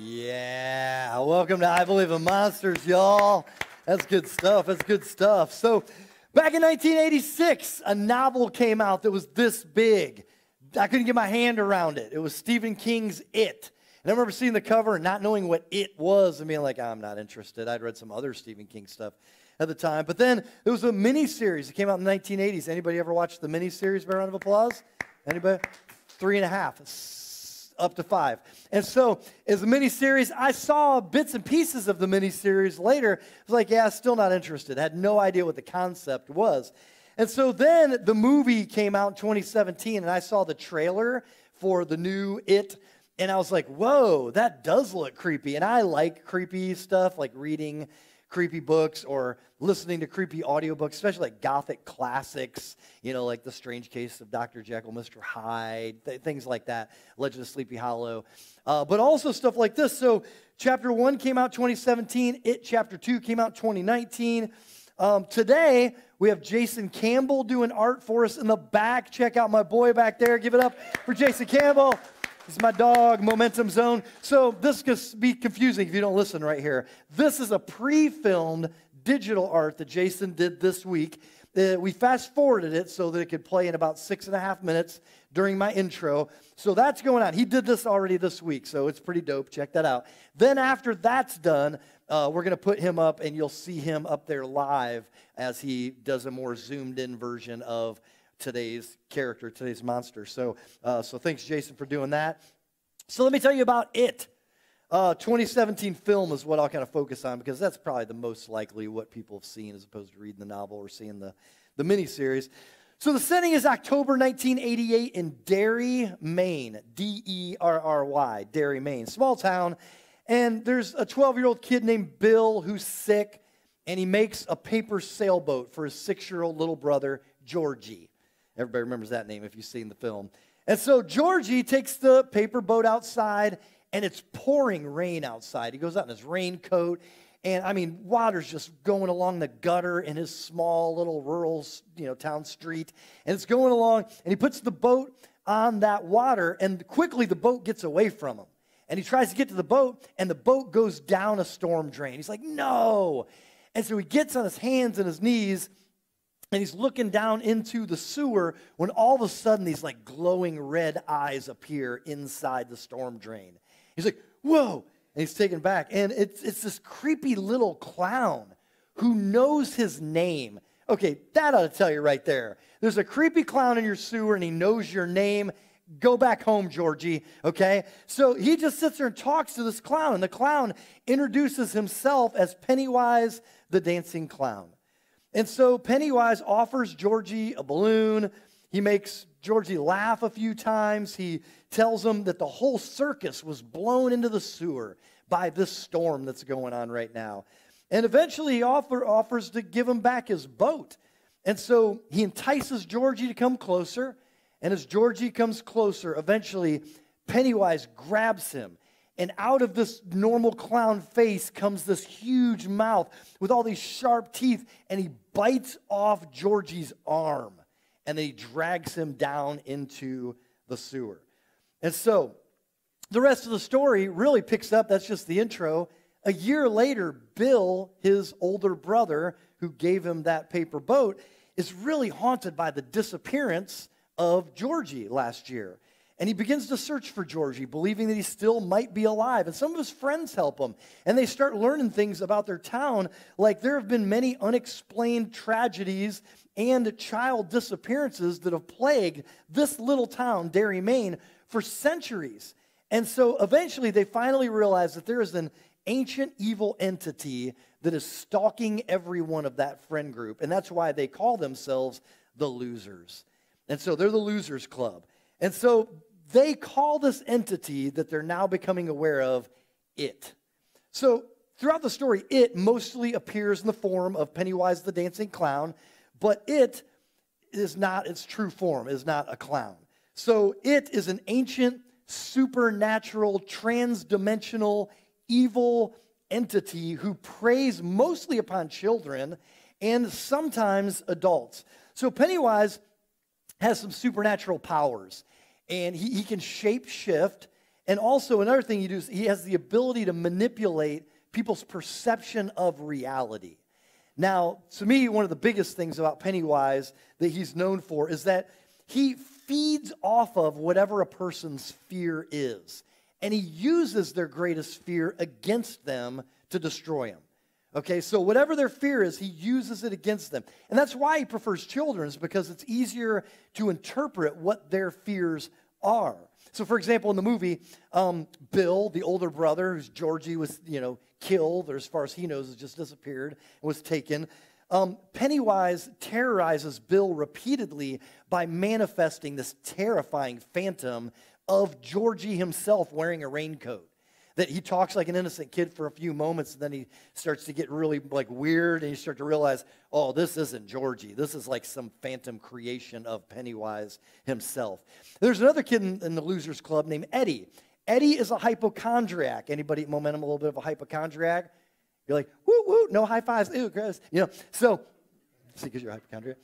Yeah, welcome to I Believe in Monsters, y'all. That's good stuff. That's good stuff. So, back in 1986, a novel came out that was this big. I couldn't get my hand around it. It was Stephen King's It. And I remember seeing the cover and not knowing what it was and being like, I'm not interested. I'd read some other Stephen King stuff at the time. But then there was a miniseries that came out in the 1980s. Anybody ever watched the miniseries by a round of applause? Anybody? 3.5. Up to 5. And so, as a miniseries, I saw bits and pieces of the miniseries later. I was like, yeah, still not interested. I had no idea what the concept was. And so then the movie came out in 2017, and I saw the trailer for the new It, and I was like, whoa, that does look creepy. And I like creepy stuff, like reading creepy books or listening to creepy audiobooks, especially like gothic classics, you know, like The Strange Case of Dr. Jekyll, Mr. Hyde, things like that, Legend of Sleepy Hollow, but also stuff like this. So chapter 1 came out 2017, It chapter 2 came out 2019. Today, we have Jason Campbell doing art for us in the back. Check out my boy back there. Give it up for Jason Campbell. This is my dog, Momentum Zone. So this could be confusing if you don't listen right here. This is a pre-filmed digital art that Jason did this week. We fast-forwarded it so that it could play in about 6.5 minutes during my intro. So that's going on. He did this already this week, so it's pretty dope. Check that out. Then after that's done, we're going to put him up, and you'll see him up there live as he does a more zoomed-in version of today's character, today's monster. So thanks, Jason, for doing that. So let me tell you about It. 2017 film is what I'll kind of focus on because that's probably the most likely what people have seen as opposed to reading the novel or seeing the miniseries. So the setting is October 1988 in Derry, Maine. D-E-R-R-Y, Derry, Maine. Small town. And there's a 12-year-old kid named Bill who's sick, and he makes a paper sailboat for his 6-year-old little brother, Georgie. Everybody remembers that name if you've seen the film. And so Georgie takes the paper boat outside, and it's pouring rain outside. He goes out in his raincoat, and, I mean, water's just going along the gutter in his small little rural, town street. And it's going along, and he puts the boat on that water, and quickly the boat gets away from him. And he tries to get to the boat, and the boat goes down a storm drain. He's like, no. And so he gets on his hands and his knees, and he's looking down into the sewer when all of a sudden these like glowing red eyes appear inside the storm drain. He's like, whoa, and he's taken back. And it's this creepy little clown who knows his name. Okay, that ought to tell you right there. There's a creepy clown in your sewer, and he knows your name. Go back home, Georgie, okay? So he just sits there and talks to this clown, and the clown introduces himself as Pennywise the Dancing Clown. And so Pennywise offers Georgie a balloon. He makes Georgie laugh a few times. He tells him that the whole circus was blown into the sewer by this storm that's going on right now. And eventually he offers to give him back his boat. And so he entices Georgie to come closer. And as Georgie comes closer, eventually Pennywise grabs him. And out of this normal clown face comes this huge mouth with all these sharp teeth, and he bites off Georgie's arm, and then he drags him down into the sewer. And so the rest of the story really picks up. That's just the intro. A year later, Bill, his older brother, who gave him that paper boat, is really haunted by the disappearance of Georgie last year. And he begins to search for Georgie, believing that he still might be alive. And some of his friends help him. And they start learning things about their town, like there have been many unexplained tragedies and child disappearances that have plagued this little town, Derry, Maine, for centuries. And so eventually they finally realize that there is an ancient evil entity that is stalking everyone of that friend group. And that's why they call themselves the Losers. And so they're the Losers Club. And so they call this entity that they're now becoming aware of It. So throughout the story, It mostly appears in the form of Pennywise the Dancing Clown, but It is not its true form, is not a clown. So It is an ancient, supernatural, trans-dimensional, evil entity who preys mostly upon children and sometimes adults. So Pennywise has some supernatural powers, and he can shape shift, And also another thing he does, he has the ability to manipulate people's perception of reality. Now, to me, one of the biggest things about Pennywise that he's known for is that he feeds off of whatever a person's fear is. And he uses their greatest fear against them to destroy them. Okay, so whatever their fear is, he uses it against them. And that's why he prefers children's, because it's easier to interpret what their fears are. So, for example, in the movie, Bill, the older brother, whose Georgie was, killed, or as far as he knows, has just disappeared and was taken. Pennywise terrorizes Bill repeatedly by manifesting this terrifying phantom of Georgie himself wearing a raincoat. That he talks like an innocent kid for a few moments, and then he starts to get really weird, and you start to realize, oh, this isn't Georgie. This is like some phantom creation of Pennywise himself. There's another kid in the Losers Club named Eddie. Eddie is a hypochondriac. Anybody at Momentum a little bit of a hypochondriac? You're like, woo, woo, no high fives, ew, gross. So, see, because you're a hypochondriac.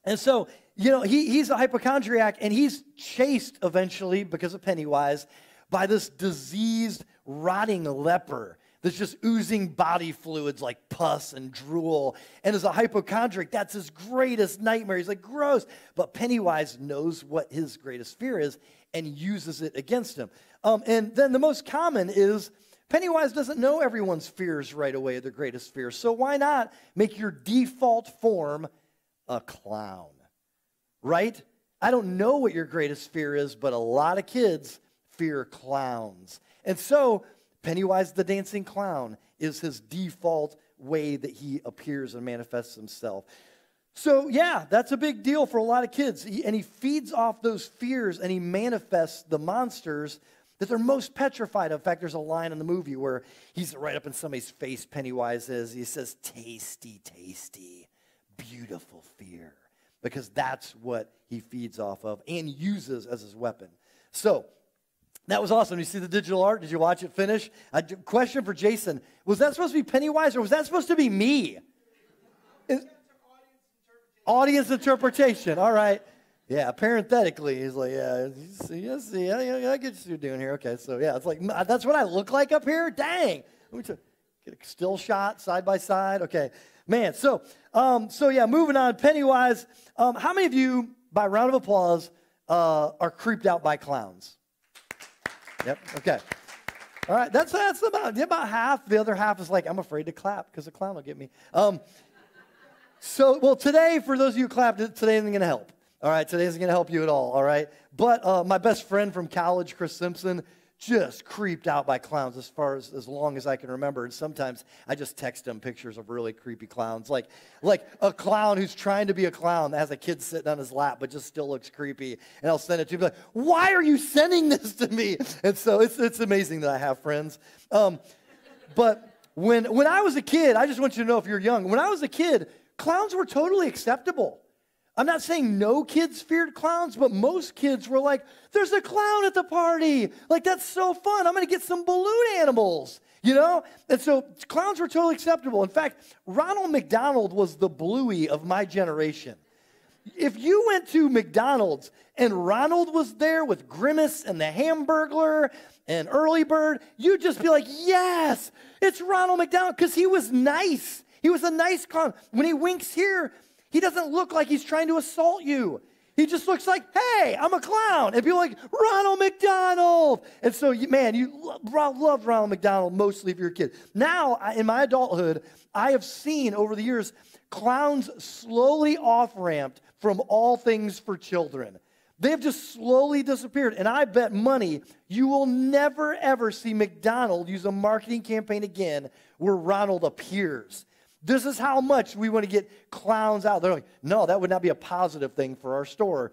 And so, he's a hypochondriac, and he's chased eventually because of Pennywise by this diseased, rotting leper that's just oozing body fluids like pus and drool. And as a hypochondriac, that's his greatest nightmare. He's like, gross. But Pennywise knows what his greatest fear is and uses it against him. And then the most common is Pennywise doesn't know everyone's fears right away, their greatest fears. So why not make your default form a clown, right? I don't know what your greatest fear is, but a lot of kids fear clowns. And so Pennywise the dancing clown is his default way that he appears and manifests himself. So yeah, that's a big deal for a lot of kids. And he feeds off those fears, and he manifests the monsters that they're most petrified of. In fact, there's a line in the movie where he's right up in somebody's face, Pennywise is. He says, tasty, tasty, beautiful fear. Because that's what he feeds off of and uses as his weapon. So, that was awesome. You see the digital art? Did you watch it finish? A question for Jason. Was that supposed to be Pennywise, or was that supposed to be me? Audience interpretation. All right. Yeah, parenthetically, he's like, yeah, I get what you're doing here. Okay, so yeah, it's like, that's what I look like up here? Dang. Let me get a still shot side by side. Okay, man, so yeah, moving on. Pennywise, how many of you, by round of applause, are creeped out by clowns? Yep, okay. All right, that's about half. The other half is like, I'm afraid to clap because the clown will get me. Well, today, for those of you who clapped, today isn't going to help. All right, today isn't going to help you at all, all right? But my best friend from college, Chris Simpson, just creeped out by clowns as long as I can remember. And sometimes I just text him pictures of really creepy clowns, like a clown who's trying to be a clown that has a kid sitting on his lap but just still looks creepy. And I'll send it to him, like, why are you sending this to me? And so it's amazing that I have friends. But when I was a kid, I just want you to know if you're young, when I was a kid, clowns were totally acceptable. I'm not saying no kids feared clowns, but most kids were like, there's a clown at the party. Like, that's so fun. I'm going to get some balloon animals, And so clowns were totally acceptable. In fact, Ronald McDonald was the Bluey of my generation. If you went to McDonald's and Ronald was there with Grimace and the Hamburglar and Early Bird, you'd just be like, yes, it's Ronald McDonald, because he was nice. He was a nice clown. When he winks here, he doesn't look like he's trying to assault you. He just looks like, hey, I'm a clown. And people are like, Ronald McDonald. And so, man, you loved Ronald McDonald mostly if you're a kid. Now, in my adulthood, I have seen over the years clowns slowly off-ramped from all things for children. They have just slowly disappeared. And I bet money you will never, ever see McDonald use a marketing campaign again where Ronald appears. This is how much we want to get clowns out. They're like, no, that would not be a positive thing for our store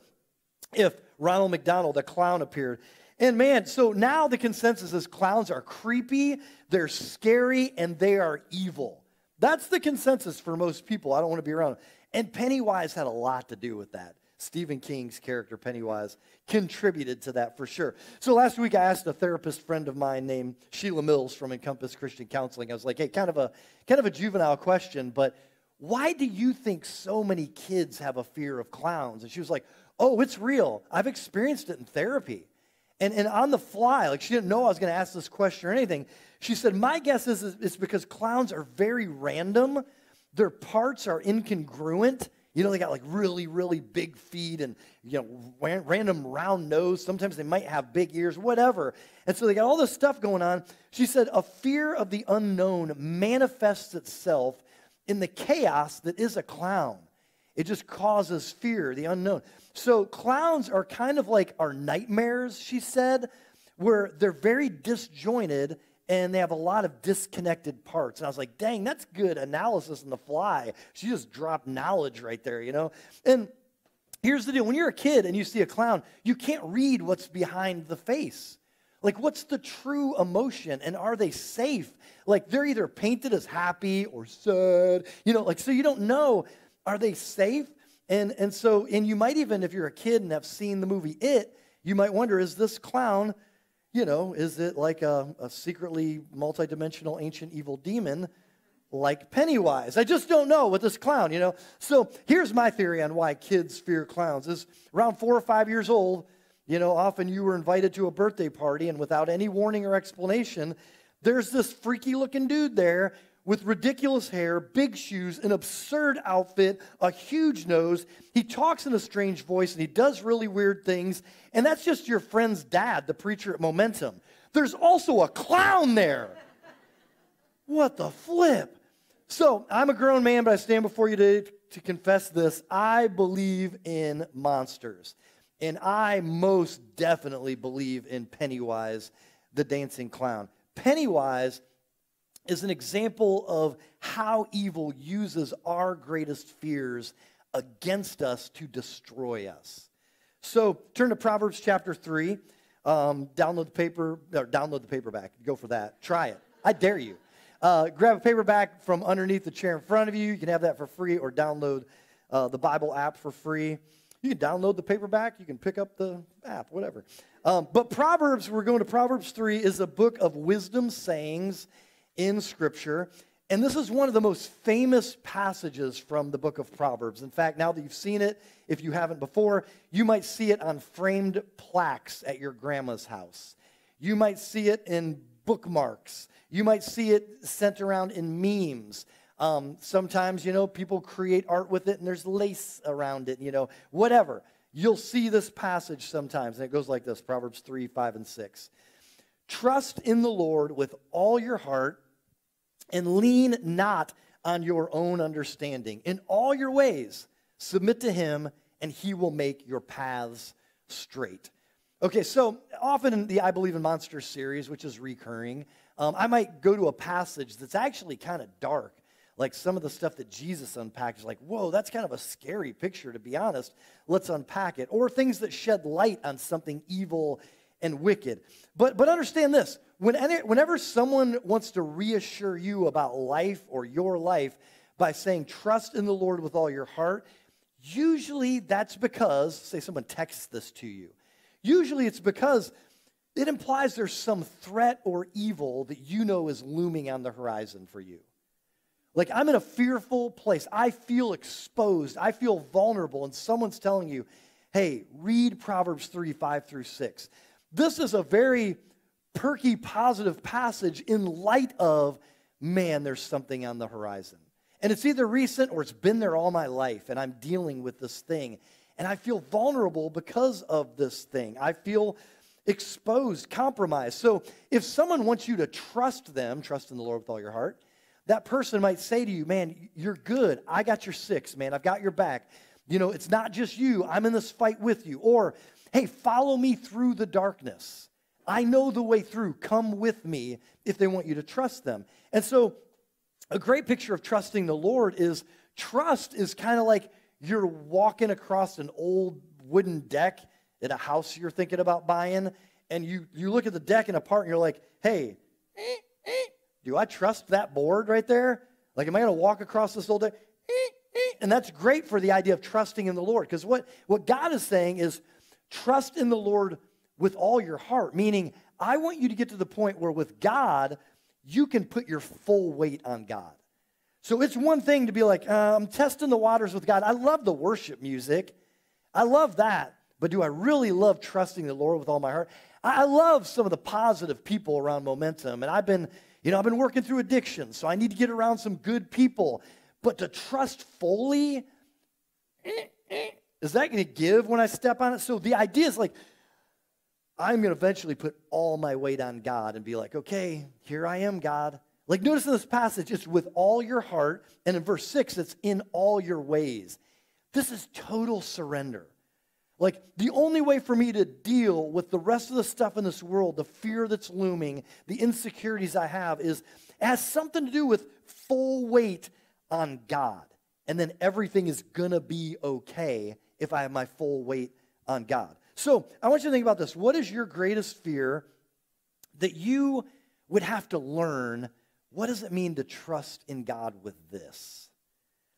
if Ronald McDonald, a clown, appeared. And man, so now the consensus is clowns are creepy, they're scary, and they are evil. That's the consensus for most people. I don't want to be around them. And Pennywise had a lot to do with that. Stephen King's character, Pennywise, contributed to that for sure. So last week I asked a therapist friend of mine named Sheila Mills from Encompass Christian Counseling. I was like, hey, kind of a juvenile question, but why do you think so many kids have a fear of clowns? And she was like, oh, it's real. I've experienced it in therapy. And on the fly, like she didn't know I was going to ask this question or anything, she said, my guess is it's because clowns are very random. Their parts are incongruent. You know, they got like really, really big feet and, you know, random round nose. Sometimes they might have big ears, whatever. And so they got all this stuff going on. She said, a fear of the unknown manifests itself in the chaos that is a clown. It just causes fear, the unknown. So clowns are kind of like our nightmares, she said, where they're very disjointed and they have a lot of disconnected parts. And I was like, dang, that's good analysis on the fly. She just dropped knowledge right there, you know? And here's the deal. When you're a kid and you see a clown, you can't read what's behind the face. Like, what's the true emotion? And are they safe? Like, they're either painted as happy or sad, you know, like, so you don't know, are they safe? And you might even, if you're a kid and have seen the movie It, you might wonder, is this clown, you know, is it like a secretly multidimensional ancient evil demon like Pennywise? I just don't know with this clown, you know. So here's my theory on why kids fear clowns. Is around 4 or 5 years old, you know, often you were invited to a birthday party and without any warning or explanation, there's this freaky looking dude there with ridiculous hair, big shoes, an absurd outfit, a huge nose. He talks in a strange voice, and he does really weird things. And that's just your friend's dad, the preacher at Momentum. There's also a clown there. What the flip? So I'm a grown man, but I stand before you today to confess this. I believe in monsters. And I most definitely believe in Pennywise, the dancing clown. Pennywise is an example of how evil uses our greatest fears against us to destroy us. So turn to Proverbs chapter 3. Download the paperback. Go for that. Try it. I dare you. Grab a paperback from underneath the chair in front of you. You can have that for free, or download the Bible app for free. You can download the paperback. You can pick up the app, whatever. But Proverbs, we're going to Proverbs 3, is a book of wisdom sayings in Scripture. And this is one of the most famous passages from the book of Proverbs. In fact, now that you've seen it, if you haven't before, you might see it on framed plaques at your grandma's house. You might see it in bookmarks. You might see it sent around in memes. Sometimes, you know, people create art with it and there's lace around it, you know, whatever. You'll see this passage sometimes, and it goes like this, Proverbs 3, 5, and 6. Trust in the Lord with all your heart and lean not on your own understanding. In all your ways, submit to him, and he will make your paths straight. Okay, so often in the I Believe in Monsters series, which is recurring, I might go to a passage that's actually kind of dark. Like some of the stuff that Jesus unpacked is like, whoa, that's kind of a scary picture, to be honest. Let's unpack it. Or things that shed light on something evil and wicked. But understand this. Whenever someone wants to reassure you about life or your life by saying, trust in the Lord with all your heart, usually that's because, say someone texts this to you, usually it's because it implies there's some threat or evil that you know is looming on the horizon for you. Like, I'm in a fearful place. I feel exposed. I feel vulnerable. And someone's telling you, hey, read Proverbs 3, 5 through 6. This is a very perky, positive passage in light of, man, there's something on the horizon. And it's either recent or it's been there all my life, and I'm dealing with this thing. And I feel vulnerable because of this thing. I feel exposed, compromised. So if someone wants you to trust them, trust in the Lord with all your heart, that person might say to you, man, you're good. I got your six, man. I've got your back. You know, it's not just you. I'm in this fight with you. Or, hey, follow me through the darkness. I know the way through. Come with me, if they want you to trust them. And so a great picture of trusting the Lord is, trust is kind of like you're walking across an old wooden deck at a house you're thinking about buying, and you look at the deck in a part and you're like, hey, do I trust that board right there? Like, am I going to walk across this old deck? And that's great for the idea of trusting in the Lord, because what God is saying is trust in the Lord with all your heart, meaning I want you to get to the point where with God, you can put your full weight on God. So it's one thing to be like, I'm testing the waters with God. I love the worship music. I love that. But do I really love trusting the Lord with all my heart? I love some of the positive people around Momentum, and I've been working through addiction, so I need to get around some good people. But to trust fully, is that going to give when I step on it? So the idea is like, I'm going to eventually put all my weight on God and be like, okay, here I am, God. Like, notice in this passage, it's with all your heart, and in verse 6, it's in all your ways. This is total surrender. Like, the only way for me to deal with the rest of the stuff in this world, the fear that's looming, the insecurities I have, it has something to do with full weight on God. And then everything is going to be okay if I have my full weight on God. So I want you to think about this. What is your greatest fear that you would have to learn? What does it mean to trust in God with this?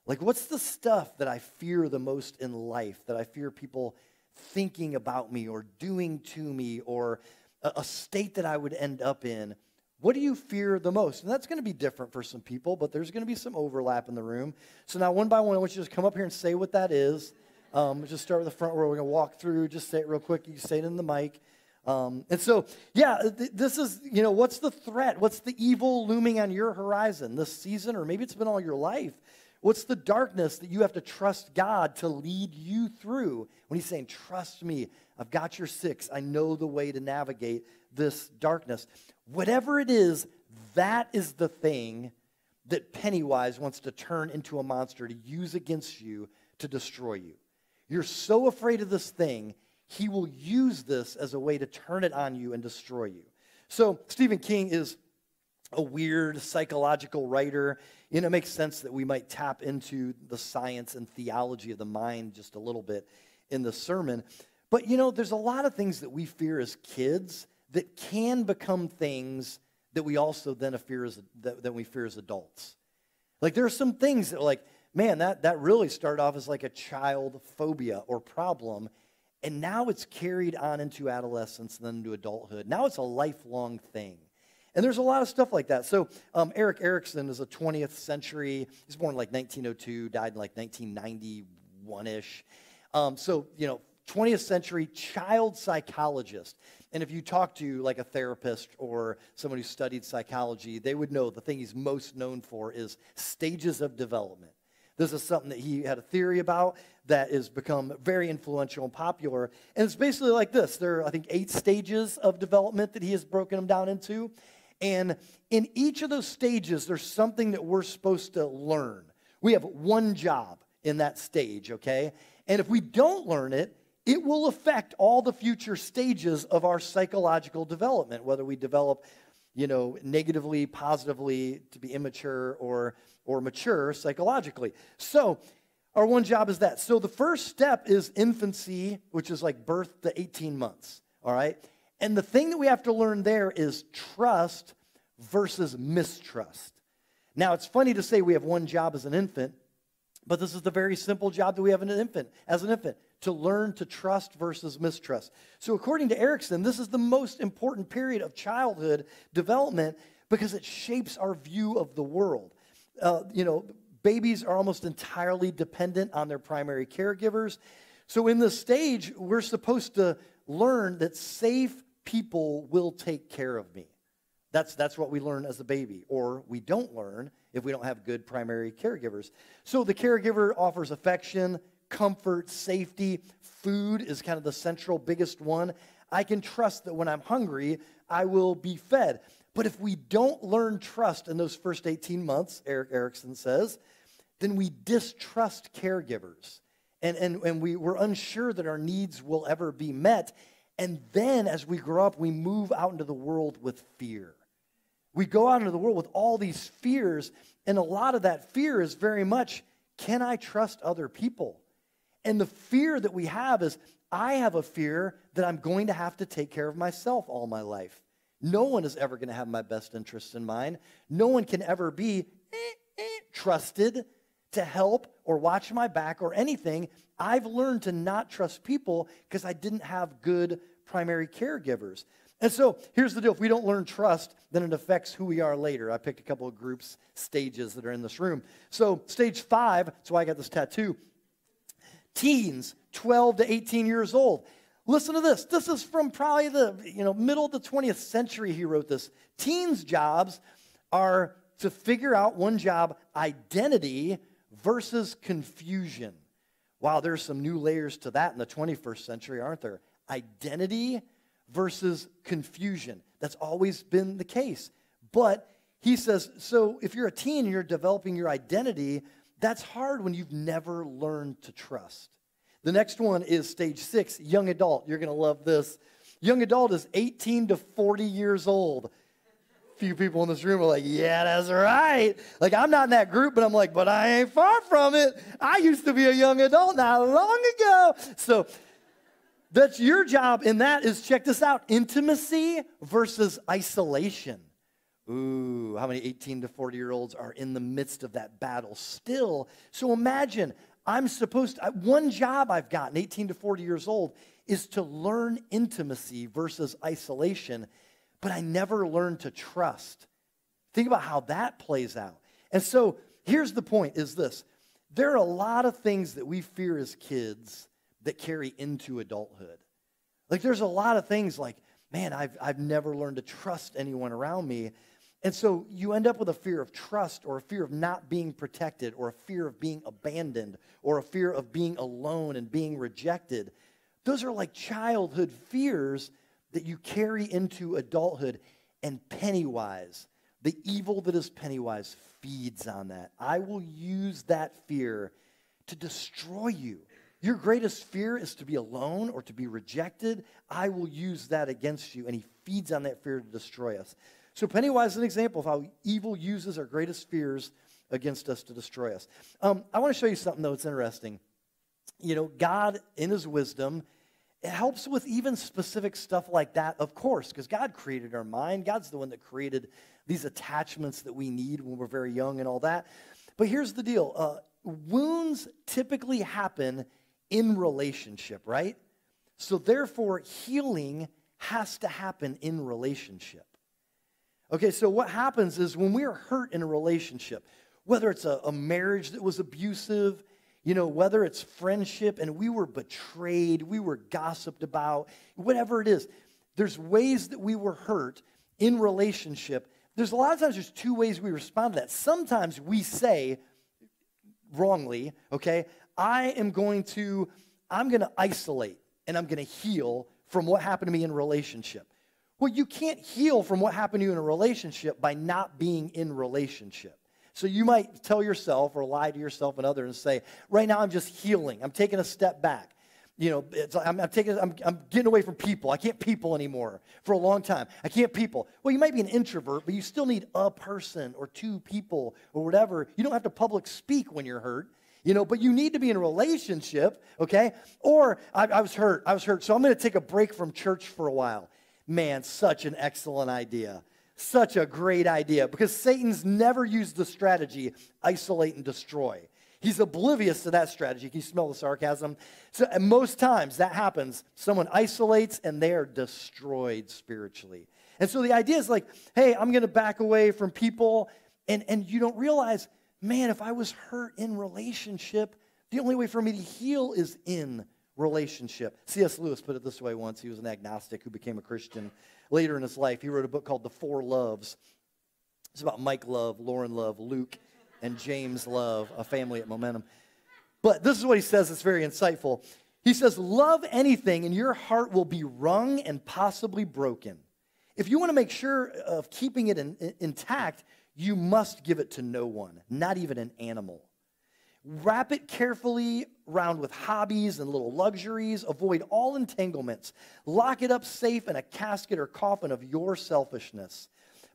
Like, what's the stuff that I fear the most in life, that I fear people thinking about me or doing to me, or a state that I would end up in? What do you fear the most? And that's going to be different for some people, but there's going to be some overlap in the room. So now, one by one, I want you to just come up here and say what that is. Just start with the front row. We're going to walk through. Just say it real quick. You can say it in the mic. And so, yeah, this is, what's the threat? What's the evil looming on your horizon this season, or maybe it's been all your life? What's the darkness that you have to trust God to lead you through? When he's saying, trust me, I've got your six. I know the way to navigate this darkness. Whatever it is, that is the thing that Pennywise wants to turn into a monster to use against you to destroy you. You're so afraid of this thing, he will use this as a way to turn it on you and destroy you. So Stephen King is a weird psychological writer. It makes sense that we might tap into the science and theology of the mind just a little bit in the sermon. But, there's a lot of things that we fear as kids that can become things that we also then fear as adults. Like, there are some things that are like, man, that really started off as like a child phobia or problem, and now it's carried on into adolescence and then into adulthood. Now it's a lifelong thing. And there's a lot of stuff like that. So Erik Erikson is a 20th century, he's born in like 1902, died in like 1991-ish. 20th century child psychologist. And if you talk to like a therapist or someone who studied psychology, they would know the thing he's most known for is stages of development. This is something that he had a theory about that has become very influential and popular. And it's basically like this. There are, I think, 8 stages of development that he has broken them down into. And in each of those stages, there's something that we're supposed to learn. We have one job in that stage, okay? And if we don't learn it, it will affect all the future stages of our psychological development, whether we develop, negatively, positively, to be immature or mature psychologically. So our one job is that. So the first step is infancy, which is like birth to 18 months, all right? And the thing that we have to learn there is trust versus mistrust. Now, it's funny to say we have one job as an infant, but this is the very simple job that we have as an infant, to learn to trust versus mistrust. So according to Erikson, this is the most important period of childhood development because it shapes our view of the world. Babies are almost entirely dependent on their primary caregivers. So in this stage, we're supposed to learn that safe people will take care of me. That's what we learn as a baby, or we don't learn if we don't have good primary caregivers. So the caregiver offers affection, comfort, safety. Food is kind of the central biggest one. I can trust that when I'm hungry, I will be fed. But if we don't learn trust in those first 18 months, Erik Erikson says, then we distrust caregivers. And we're unsure that our needs will ever be met. And then as we grow up, we move out into the world with fear. We go out into the world with all these fears, and a lot of that fear is very much, can I trust other people? And the fear that we have is, I have a fear that I'm going to have to take care of myself all my life. No one is ever going to have my best interests in mind. No one can ever be trusted to help or watch my back or anything. I've learned to not trust people because I didn't have good primary caregivers. And so here's the deal. If we don't learn trust, then it affects who we are later. I picked a couple of groups, stages that are in this room. So stage 5, that's why I got this tattoo. Teens, 12 to 18 years old. listen to this. This is from probably the middle of the 20th century he wrote this. Teens' jobs are to figure out one job, identity versus confusion. Wow, there's some new layers to that in the 21st century, aren't there? Identity versus confusion. That's always been the case. But he says, so if you're a teen and you're developing your identity, that's hard when you've never learned to trust. The next one is stage 6, young adult. You're going to love this. Young adult is 18 to 40 years old. Few people in this room are like, yeah, that's right. Like, I'm not in that group, but I'm like, but I ain't far from it. I used to be a young adult not long ago. So that's your job in that is, check this out, intimacy versus isolation. Ooh, how many 18 to 40-year-olds are in the midst of that battle still? So imagine, one job I've gotten, 18 to 40 years old, is to learn intimacy versus isolation, but I never learned to trust. Think about how that plays out. And so here's the point, is this. There are a lot of things that we fear as kids that carry into adulthood. Like, there's a lot of things like, man, I've never learned to trust anyone around me. And so you end up with a fear of trust, or a fear of not being protected, or a fear of being abandoned, or a fear of being alone and being rejected. Those are like childhood fears that you carry into adulthood. And Pennywise, the evil that is Pennywise, feeds on that. I will use that fear to destroy you. Your greatest fear is to be alone or to be rejected. I will use that against you, and he feeds on that fear to destroy us. So Pennywise is an example of how evil uses our greatest fears against us to destroy us. I want to show you something, though, that's interesting. God, in his wisdom, it helps with even specific stuff like that, of course, because God created our mind. God's the one that created these attachments that we need when we're very young and all that. But here's the deal. Wounds typically happen in relationship, right? So therefore, healing has to happen in relationship. Okay, so what happens is when we are hurt in a relationship, whether it's a marriage that was abusive, whether it's friendship and we were betrayed, we were gossiped about, whatever it is, there's ways that we were hurt in relationship. There's a lot of times there's two ways we respond to that. Sometimes we say wrongly, okay, I'm going to isolate and I'm going to heal from what happened to me in relationship. Well, you can't heal from what happened to you in a relationship by not being in relationship. So you might tell yourself or lie to yourself and others and say, right now I'm just healing. I'm taking a step back. I'm getting away from people. I can't people anymore for a long time. I can't people. Well, you might be an introvert, but you still need a person or two people or whatever. You don't have to public speak when you're hurt, but you need to be in a relationship, okay? Or I was hurt, so I'm going to take a break from church for a while. Man, such an excellent idea. Such a great idea, because Satan's never used the strategy, isolate and destroy. He's oblivious to that strategy. Can you smell the sarcasm? So most times that happens. Someone isolates and they are destroyed spiritually. And so the idea is like, hey, I'm going to back away from people. And you don't realize, man, if I was hurt in relationship, the only way for me to heal is in relationship. C.S. Lewis put it this way once. He was an agnostic who became a Christian later in his life. He wrote a book called The Four Loves. It's about Mike Love, Lauren Love, Luke, and James Love, a family at Momentum. But this is what he says. It's very insightful. He says, love anything and your heart will be wrung and possibly broken. If you want to make sure of keeping it intact, you must give it to no one, not even an animal. Wrap it carefully around with hobbies and little luxuries. Avoid all entanglements. Lock it up safe in a casket or coffin of your selfishness.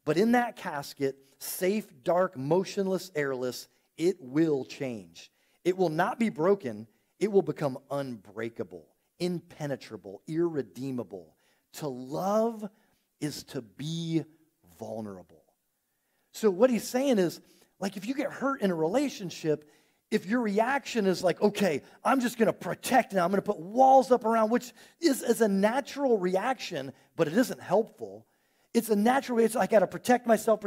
But in that casket, safe, dark, motionless, airless, it will change. It will not be broken. It will become unbreakable, impenetrable, irredeemable. To love is to be vulnerable. So what he's saying is, like, if you get hurt in a relationship, if your reaction is like, okay, I'm just going to protect now, I'm going to put walls up around, which is a natural reaction, but it isn't helpful. It's a natural reaction. I got to protect myself.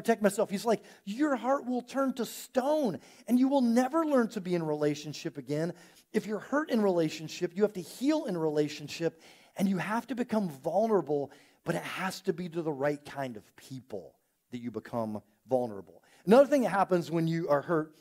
He's like, your heart will turn to stone, and you will never learn to be in relationship again. If you're hurt in relationship, you have to heal in relationship, And you have to become vulnerable, but it has to be to the right kind of people that you become vulnerable. Another thing that happens when you are hurt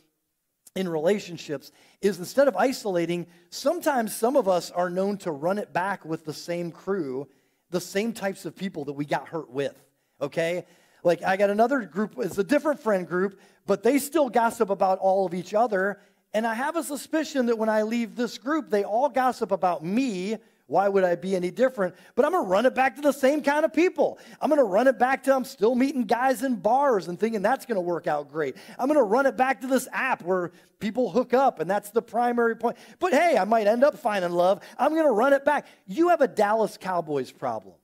in relationships is instead of isolating, sometimes some of us are known to run it back with the same crew, the same types of people that we got hurt with, okay? Like I got another group, it's a different friend group, but they still gossip about all of each other. And I have a suspicion that when I leave this group, they all gossip about me. Why would I be any different? But I'm going to run it back to the same kind of people. I'm going to run it back to I'm still meeting guys in bars and thinking that's going to work out great. I'm going to run it back to this app where people hook up, and that's the primary point. But hey, I might end up finding love. I'm going to run it back. You have a Dallas Cowboys problem.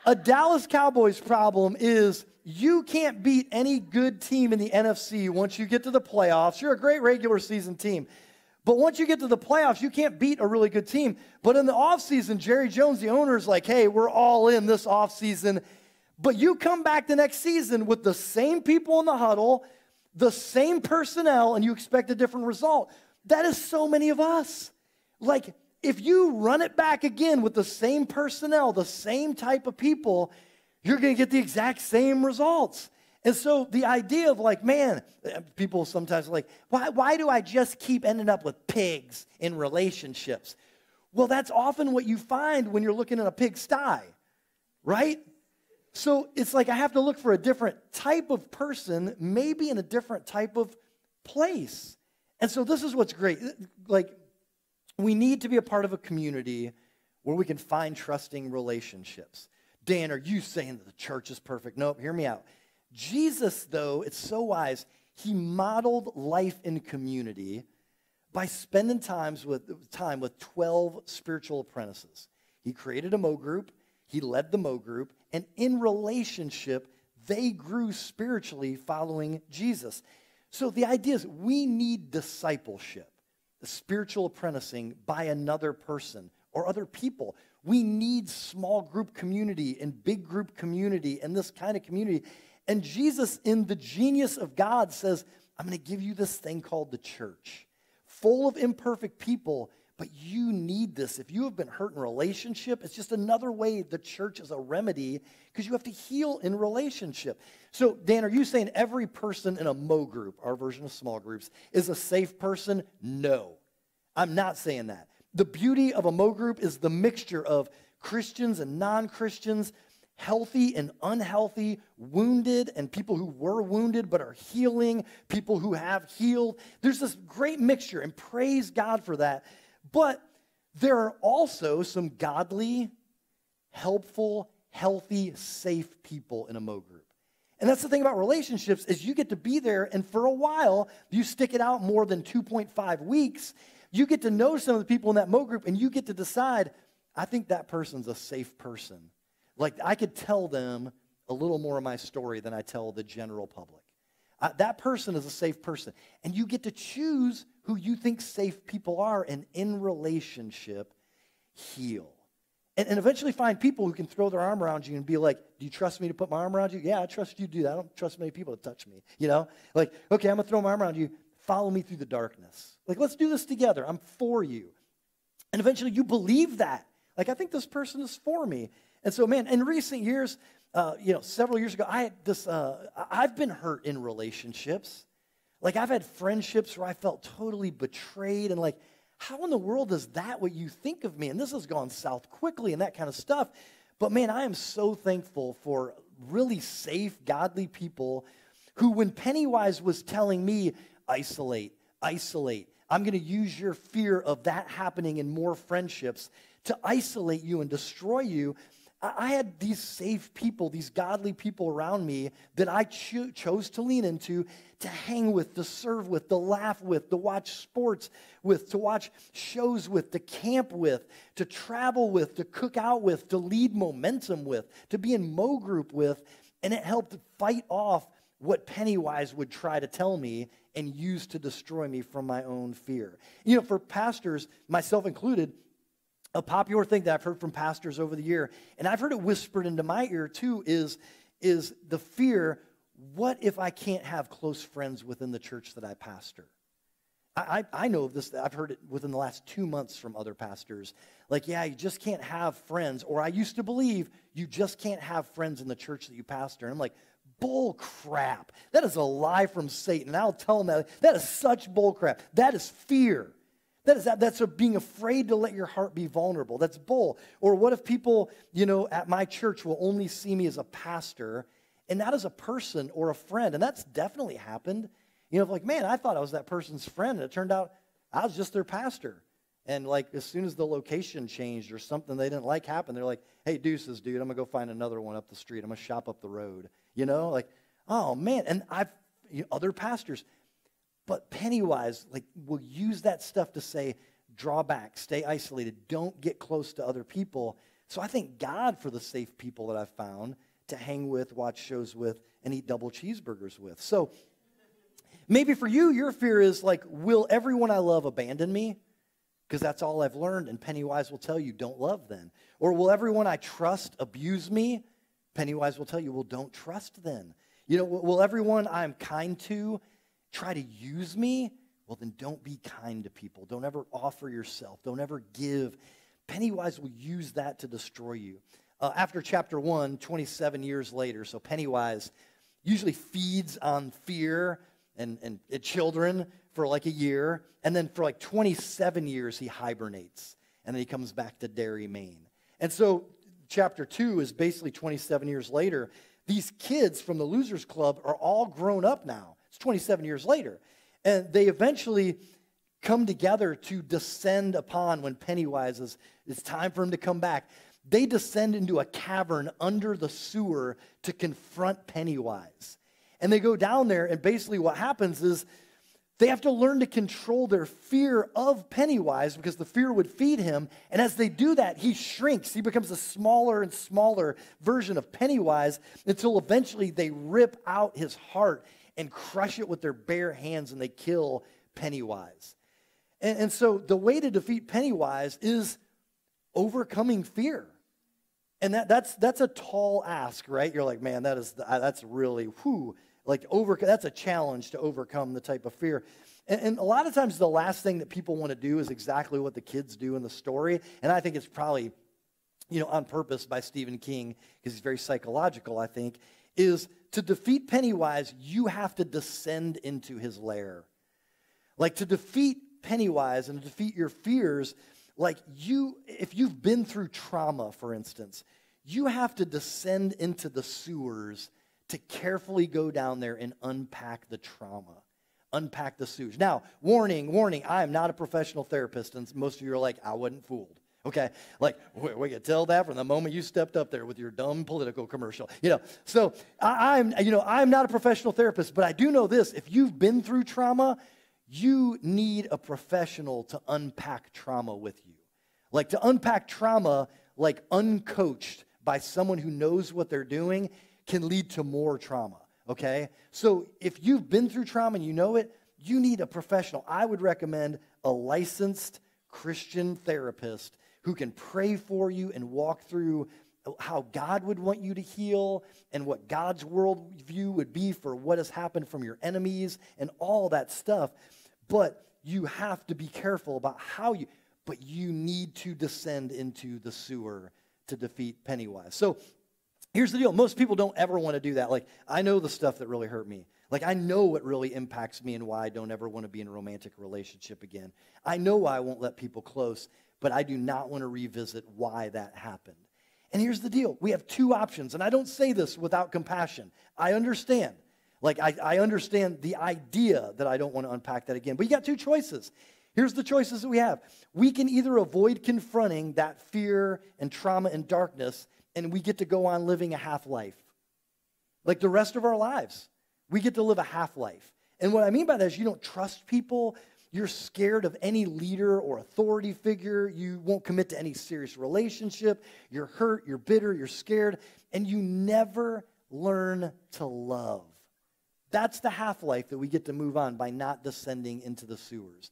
A Dallas Cowboys problem is you can't beat any good team in the NFC once you get to the playoffs. You're a great regular season team. But once you get to the playoffs, you can't beat a really good team. But in the offseason, Jerry Jones, the owner, is like, hey, we're all in this offseason. But you come back the next season with the same people in the huddle, the same personnel, and you expect a different result. That is so many of us. Like, if you run it back again with the same personnel, the same type of people, you're going to get the exact same results. And so the idea of like, man, people sometimes are like, why do I just keep ending up with pigs in relationships? Well, that's often what you find when you're looking at a pigsty, right? So it's like I have to look for a different type of person, maybe in a different type of place. And so this is what's great. Like, we need to be a part of a community where we can find trusting relationships. Dan, are you saying that the church is perfect? Nope, hear me out. Jesus, though, it's so wise, he modeled life in community by spending time with 12 spiritual apprentices. He created a Mo group, he led the Mo group, and in relationship, they grew spiritually following Jesus. So the idea is we need discipleship, the spiritual apprenticing by another person or other people. We need small group community and big group community and this kind of community. And Jesus, in the genius of God, says, I'm going to give you this thing called the church, full of imperfect people, but you need this. If you have been hurt in relationship, it's just another way the church is a remedy because you have to heal in relationship. So, Dan, are you saying every person in a Mo group, our version of small groups, is a safe person? No, I'm not saying that. The beauty of a Mo group is the mixture of Christians and non-Christians, healthy and unhealthy, wounded and people who were wounded but are healing, people who have healed. There's this great mixture, and praise God for that. But there are also some godly, helpful, healthy, safe people in a Mo group. And that's the thing about relationships is you get to be there, and for a while, you stick it out more than 2.5 weeks, you get to know some of the people in that Mo group, and you get to decide, I think that person's a safe person. Like, I could tell them a little more of my story than I tell the general public. That person is a safe person. And you get to choose who you think safe people are, and in relationship, heal. And eventually find people who can throw their arm around you and be like, do you trust me to put my arm around you? Yeah, I trust you to do that. I don't trust many people to touch me. You know? Like, okay, I'm going to throw my arm around you. Follow me through the darkness. Like, let's do this together. I'm for you. And eventually you believe that. Like, I think this person is for me. And so, man, in recent years, several years ago, I had this, I've been hurt in relationships. Like, I've had friendships where I felt totally betrayed and like, how in the world is that what you think of me? And this has gone south quickly and that kind of stuff. But, man, I am so thankful for really safe, godly people who, when Pennywise was telling me, isolate, I'm going to use your fear of that happening in more friendships to isolate you and destroy you. I had these safe people, these godly people around me that I chose to lean into, to hang with, to serve with, to laugh with, to watch sports with, to watch shows with, to camp with, to travel with, to cook out with, to lead momentum with, to be in Mo group with, and it helped fight off what Pennywise would try to tell me and use to destroy me from my own fear. You know, for pastors, myself included, a popular thing that I've heard from pastors over the year, and I've heard it whispered into my ear too, is the fear, what if I can't have close friends within the church that I pastor? I know of this, I've heard it within the last 2 months from other pastors. Like, yeah, you just can't have friends. Or I used to believe you just can't have friends in the church that you pastor. And I'm like, bull crap. That is a lie from Satan. And I'll tell them that is such bull crap. That is fear. That's being afraid to let your heart be vulnerable. That's bull. Or what if people, at my church will only see me as a pastor and not as a person or a friend? And that's definitely happened. Like, man, I thought I was that person's friend, and it turned out I was just their pastor. And, like, as soon as the location changed or something they didn't like happened, they're like, hey, deuces, dude, I'm going to go find another one up the street. I'm going to shop up the road. Like, oh, man. And other pastors. But Pennywise, like, will use that stuff to say, draw back, stay isolated, don't get close to other people. So I thank God for the safe people that I've found to hang with, watch shows with, and eat double cheeseburgers with. So maybe for you, your fear is like, will everyone I love abandon me? Because that's all I've learned, and Pennywise will tell you, don't love then. Or will everyone I trust abuse me? Pennywise will tell you, well, don't trust then. Will everyone I'm kind to try to use me? Well, then don't be kind to people. Don't ever offer yourself. Don't ever give. Pennywise will use that to destroy you. After chapter 1, 27 years later, so Pennywise usually feeds on fear and children for like a year, and then for like 27 years he hibernates, and then he comes back to Derry, Maine. And so chapter 2 is basically 27 years later. These kids from the Losers Club are all grown up now. It's 27 years later. And they eventually come together to descend upon, when Pennywise it's time for him to come back, they descend into a cavern under the sewer to confront Pennywise. And they go down there, and basically what happens is they have to learn to control their fear of Pennywise, because the fear would feed him. And as they do that, he shrinks. He becomes a smaller and smaller version of Pennywise until eventually they rip out his heart and crush it with their bare hands, and they kill Pennywise. And so the way to defeat Pennywise is overcoming fear. And that's a tall ask, right? You're like, man, that's really, that's a challenge to overcome the type of fear. And a lot of times the last thing that people want to do is exactly what the kids do in the story. And I think it's probably, on purpose by Stephen King, because he's very psychological, I think, is to defeat Pennywise, you have to descend into his lair. Like, to defeat Pennywise and to defeat your fears, if you've been through trauma, for instance, you have to descend into the sewers to carefully go down there and unpack the trauma, unpack the sewage. Now, warning, I am not a professional therapist, and most of you are like, I wasn't fooled. Okay, we could tell that from the moment you stepped up there with your dumb political commercial. So I'm not a professional therapist, but I do know this: if you've been through trauma, you need a professional to unpack trauma with you. Like, to unpack trauma, like uncoached by someone who knows what they're doing, can lead to more trauma. Okay, so if you've been through trauma and you know it, you need a professional. I would recommend a licensed Christian therapist who can pray for you and walk through how God would want you to heal and what God's worldview would be for what has happened from your enemies and all that stuff. But you have to be careful about but you need to descend into the sewer to defeat Pennywise. So here's the deal. Most people don't ever want to do that. Like, I know the stuff that really hurt me. Like, I know what really impacts me and why I don't ever want to be in a romantic relationship again. I know why I won't let people close, but I do not want to revisit why that happened. And here's the deal. We have two options, and I don't say this without compassion. I understand. I understand the idea that I don't want to unpack that again. But you got two choices. Here's the choices that we have. We can either avoid confronting that fear and trauma and darkness, and we get to go on living a half-life. Like the rest of our lives. We get to live a half-life. And what I mean by that is you don't trust people. You're scared of any leader or authority figure. You won't commit to any serious relationship. You're hurt, you're bitter, you're scared, and you never learn to love. That's the half-life that we get to move on by not descending into the sewers.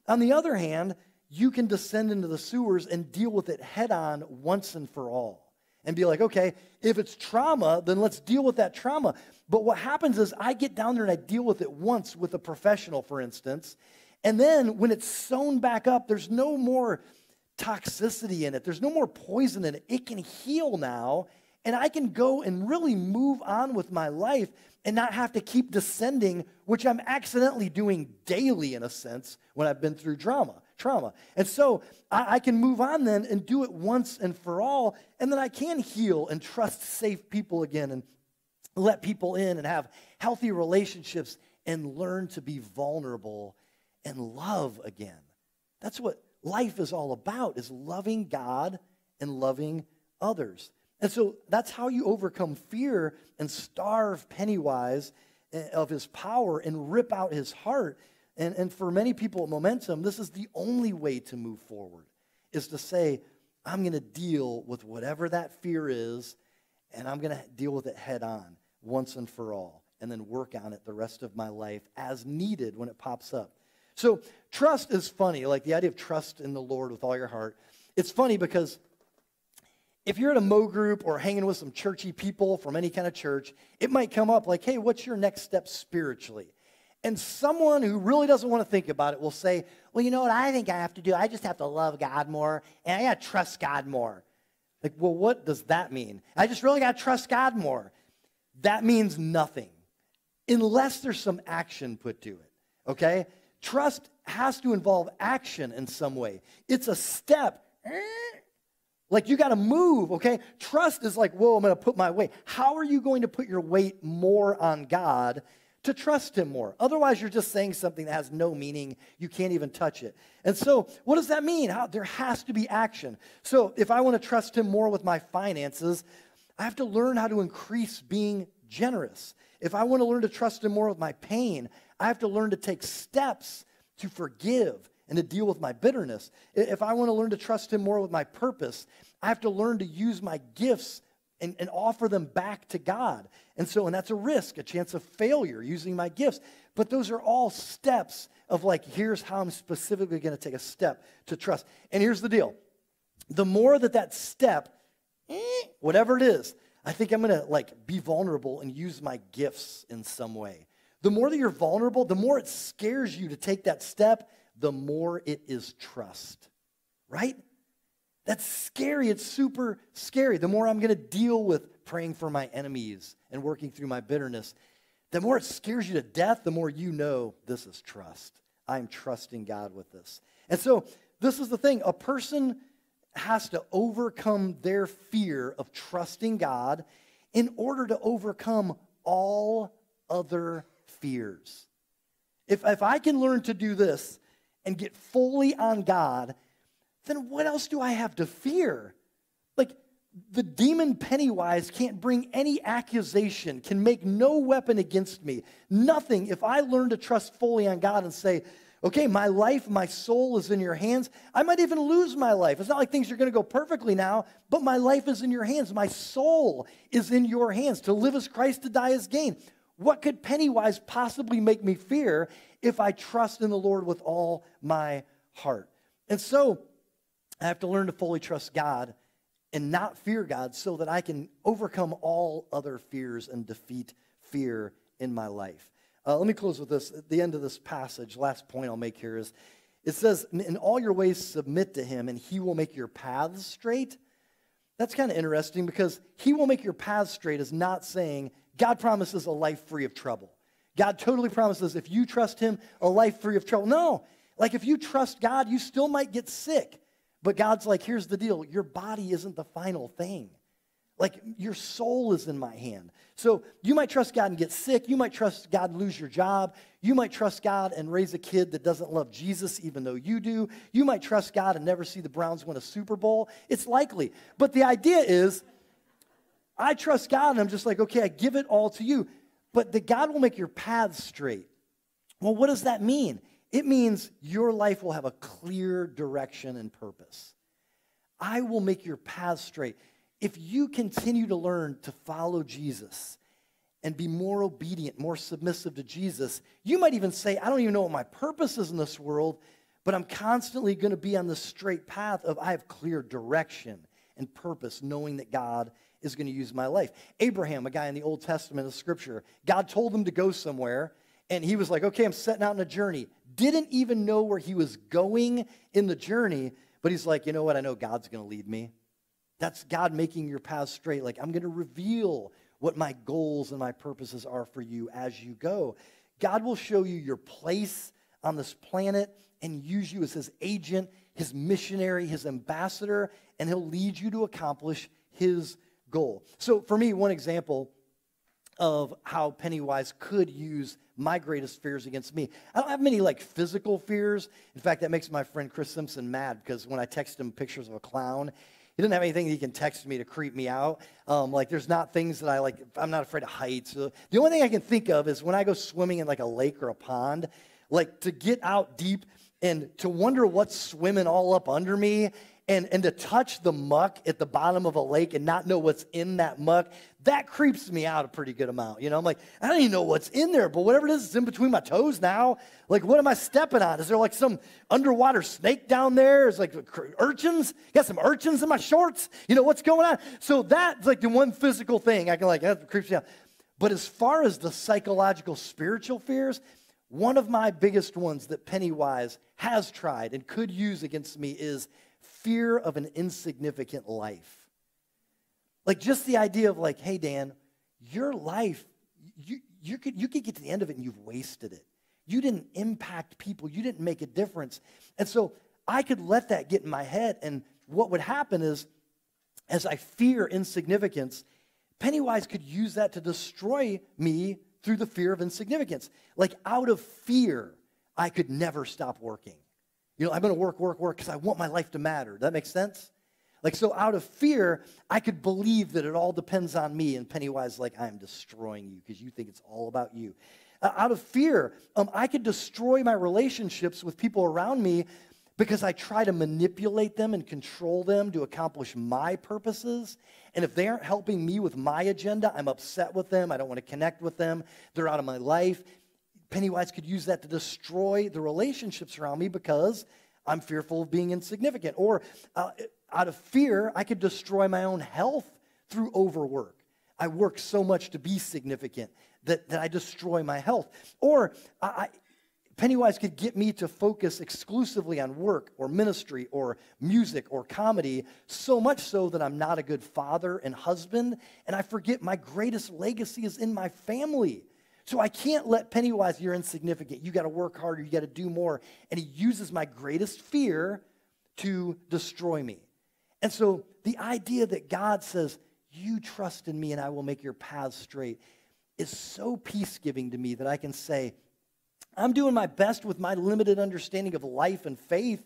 On the other hand, you can descend into the sewers and deal with it head-on once and for all. And be like, okay, if it's trauma, then let's deal with that trauma. But what happens is I get down there and I deal with it once with a professional, for instance, And then when it's sewn back up, there's no more toxicity in it. There's no more poison in it. It can heal now, and I can go and really move on with my life and not have to keep descending, which I'm accidentally doing daily in a sense when I've been through trauma. And so I can move on then and do it once and for all, and then I can heal and trust safe people again and let people in and have healthy relationships and learn to be vulnerable and love again. That's what life is all about, is loving God and loving others. And so that's how you overcome fear and starve Pennywise of his power and rip out his heart. And for many people at Momentum, this is the only way to move forward, is to say, I'm going to deal with whatever that fear is, and I'm going to deal with it head on once and for all, and then work on it the rest of my life as needed when it pops up. So trust is funny, like the idea of trust in the Lord with all your heart. It's funny because if you're at a Mo group or hanging with some churchy people from any kind of church, it might come up like, hey, what's your next step spiritually? And someone who really doesn't want to think about it will say, well, you know what I think I have to do? I just have to love God more, and I got to trust God more. Like, well, what does that mean? I just really got to trust God more. That means nothing unless there's some action put to it, okay? Trust has to involve action in some way. It's a step. Like you got to move, okay? Trust is like, whoa, I'm going to put my weight. How are you going to put your weight more on God to trust him more? Otherwise, you're just saying something that has no meaning. You can't even touch it. And so what does that mean? There has to be action. So if I want to trust him more with my finances, I have to learn how to increase being generous. If I want to learn to trust him more with my pain, I have to learn to take steps to forgive and to deal with my bitterness. If I want to learn to trust him more with my purpose, I have to learn to use my gifts and offer them back to God. And that's a risk, a chance of failure using my gifts. But those are all steps of like, here's how I'm specifically going to take a step to trust. And here's the deal. The more that step, whatever it is, I think I'm going to like be vulnerable and use my gifts in some way. The more that you're vulnerable, the more it scares you to take that step, the more it is trust, right? That's scary. It's super scary. The more I'm going to deal with praying for my enemies and working through my bitterness, the more it scares you to death, the more you know this is trust. I'm trusting God with this. And so this is the thing. A person has to overcome their fear of trusting God in order to overcome all other fears. If I can learn to do this and get fully on God, then what else do I have to fear? Like, the demon Pennywise can't bring any accusation, can make no weapon against me. Nothing. If I learn to trust fully on God and say, okay, my life, my soul is in your hands. I might even lose my life. It's not like things are going to go perfectly now, but my life is in your hands. My soul is in your hands. To live as Christ, to die as gain. What could Pennywise possibly make me fear if I trust in the Lord with all my heart? And so I have to learn to fully trust God and not fear God so that I can overcome all other fears and defeat fear in my life. Let me close with this. At the end of this passage, last point I'll make here is, it says, in all your ways submit to him and he will make your paths straight. That's kind of interesting because he will make your paths straight is not saying God promises a life free of trouble. God totally promises if you trust him, a life free of trouble. No, like if you trust God, you still might get sick. But God's like, here's the deal. Your body isn't the final thing. Like, your soul is in my hand. So you might trust God and get sick. You might trust God and lose your job. You might trust God and raise a kid that doesn't love Jesus even though you do. You might trust God and never see the Browns win a Super Bowl. It's likely. But the idea is, I trust God and I'm just like, okay, I give it all to you. But that God will make your paths straight. Well, what does that mean? It means your life will have a clear direction and purpose. I will make your paths straight. If you continue to learn to follow Jesus and be more obedient, more submissive to Jesus, you might even say, I don't even know what my purpose is in this world, but I'm constantly going to be on this straight path of I have clear direction and purpose, knowing that God is going to use my life. Abraham, a guy in the Old Testament of Scripture, God told him to go somewhere, and he was like, okay, I'm setting out on a journey. didn't even know where he was going in the journey, but he's like, you know what? I know God's going to lead me. That's God making your path straight. Like, I'm going to reveal what my goals and my purposes are for you as you go. God will show you your place on this planet and use you as his agent, his missionary, his ambassador, and he'll lead you to accomplish his goal. So for me, one example of how Pennywise could use my greatest fears against me. I don't have many like physical fears. In fact, that makes my friend Chris Simpson mad because when I text him pictures of a clown, he doesn't have anything that he can text me to creep me out. Like there's not things that I like. I'm not afraid of heights. The only thing I can think of is when I go swimming in like a lake or a pond, like to get out deep and to wonder what's swimming all up under me and to touch the muck at the bottom of a lake and not know what's in that muck, that creeps me out a pretty good amount. You know, I'm like, I don't even know what's in there, but whatever it is in between my toes now. Like, what am I stepping on? Is there like some underwater snake down there? Is like urchins? Got some urchins in my shorts? You know, what's going on? So that's like the one physical thing I can like, that creeps me out. But as far as the psychological, spiritual fears, one of my biggest ones that Pennywise has tried and could use against me is fear of an insignificant life. Like just the idea of like, hey, Dan, your life, you could get to the end of it and you've wasted it. You didn't impact people. You didn't make a difference. And so I could let that get in my head. And what would happen is, as I fear insignificance, Pennywise could use that to destroy me through the fear of insignificance. Like out of fear, I could never stop working. You know, I'm going to work because I want my life to matter. Does that make sense? Like, so out of fear, I could believe that it all depends on me. And Pennywise, like, I am destroying you because you think it's all about you. Out of fear, I could destroy my relationships with people around me because I try to manipulate them and control them to accomplish my purposes. And if they aren't helping me with my agenda, I'm upset with them. I don't want to connect with them. They're out of my life. Pennywise could use that to destroy the relationships around me because I'm fearful of being insignificant. Or out of fear, I could destroy my own health through overwork. I work so much to be significant that I destroy my health. Or Pennywise could get me to focus exclusively on work or ministry or music or comedy, so much so that I'm not a good father and husband, and I forget my greatest legacy is in my family. So I can't let Pennywise, you're insignificant. You got to work harder. You got to do more. And he uses my greatest fear to destroy me. And so the idea that God says, you trust in me and I will make your paths straight is so peace-giving to me that I can say, I'm doing my best with my limited understanding of life and faith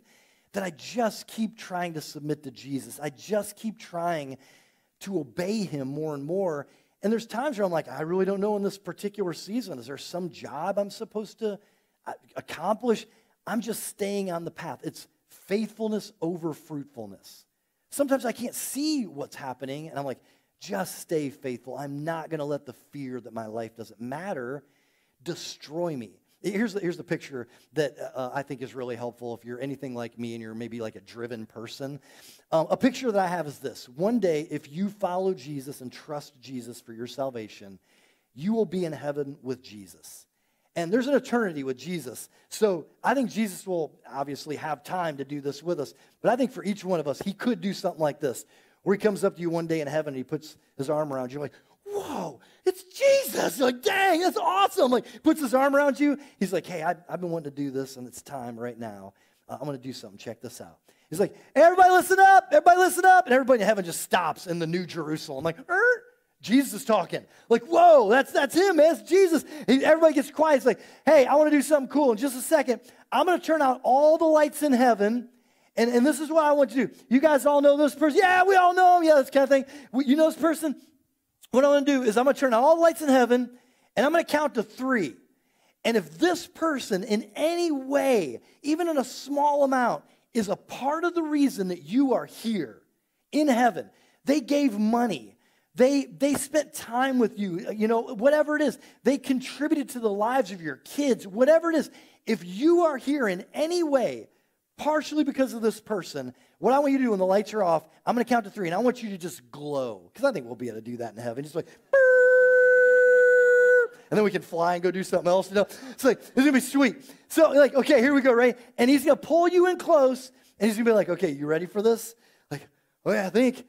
that I just keep trying to submit to Jesus. I just keep trying to obey him more and more. And there's times where I'm like, I really don't know in this particular season. Is there some job I'm supposed to accomplish? I'm just staying on the path. It's faithfulness over fruitfulness. Sometimes I can't see what's happening, and I'm like, just stay faithful. I'm not going to let the fear that my life doesn't matter destroy me. Here's the picture that I think is really helpful if you're anything like me and you're maybe like a driven person. A picture that I have is this. One day, if you follow Jesus and trust Jesus for your salvation, you will be in heaven with Jesus. And there's an eternity with Jesus. So I think Jesus will obviously have time to do this with us. But I think for each one of us, he could do something like this, where he comes up to you one day in heaven and he puts his arm around you like, whoa, it's Jesus. You're like, dang, that's awesome. Like, puts his arm around you. He's like, hey, I've been wanting to do this, and it's time right now. I'm going to do something. Check this out. He's like, hey, everybody listen up. Everybody listen up. And everybody in heaven just stops in the New Jerusalem. Like, Jesus is talking. Like, whoa, that's him, man. It's Jesus. Everybody gets quiet. It's like, hey, I want to do something cool. In just a second, I'm going to turn out all the lights in heaven. And this is what I want you to do. You guys all know this person? Yeah, we all know him. Yeah, this kind of thing. You know this person? What I'm going to do is I'm going to turn on all the lights in heaven, and I'm going to count to 3. And if this person in any way, even in a small amount, is a part of the reason that you are here in heaven, they gave money, they spent time with you, you know, whatever it is, they contributed to the lives of your kids, whatever it is, if you are here in any way, partially because of this person, what I want you to do when the lights are off, I'm going to count to 3, and I want you to just glow. Because I think we'll be able to do that in heaven. Just like, and then we can fly and go do something else. It's like, it's going to be sweet. So like, okay, here we go, right? And he's going to pull you in close, and he's going to be like, okay, you ready for this? Like, oh yeah, I think.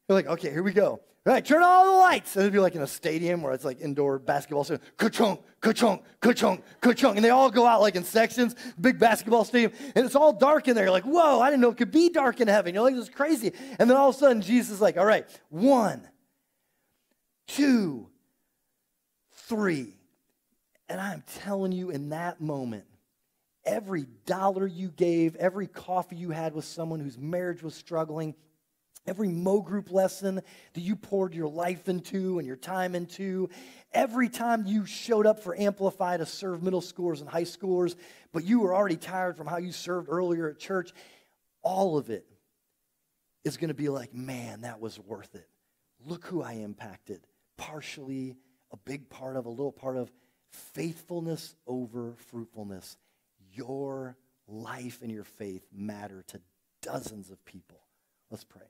You're like, okay, here we go. All right, turn on all the lights. And it'd be like in a stadium where it's like indoor basketball. So, ka-chunk, ka-chunk, ka-chunk, ka-chunk. And they all go out like in sections, big basketball stadium. And it's all dark in there. You're like, whoa, I didn't know it could be dark in heaven. You're like, this is crazy. And then all of a sudden, Jesus is like, all right, 1, 2, 3. And I'm telling you, in that moment, every dollar you gave, every coffee you had with someone whose marriage was struggling, every Mo Group lesson that you poured your life into and your time into, every time you showed up for Amplify to serve middle schoolers and high schoolers, but you were already tired from how you served earlier at church, all of it is going to be like, man, that was worth it. Look who I impacted. Partially, a big part of, a little part of, faithfulness over fruitfulness. Your life and your faith matter to dozens of people. Let's pray.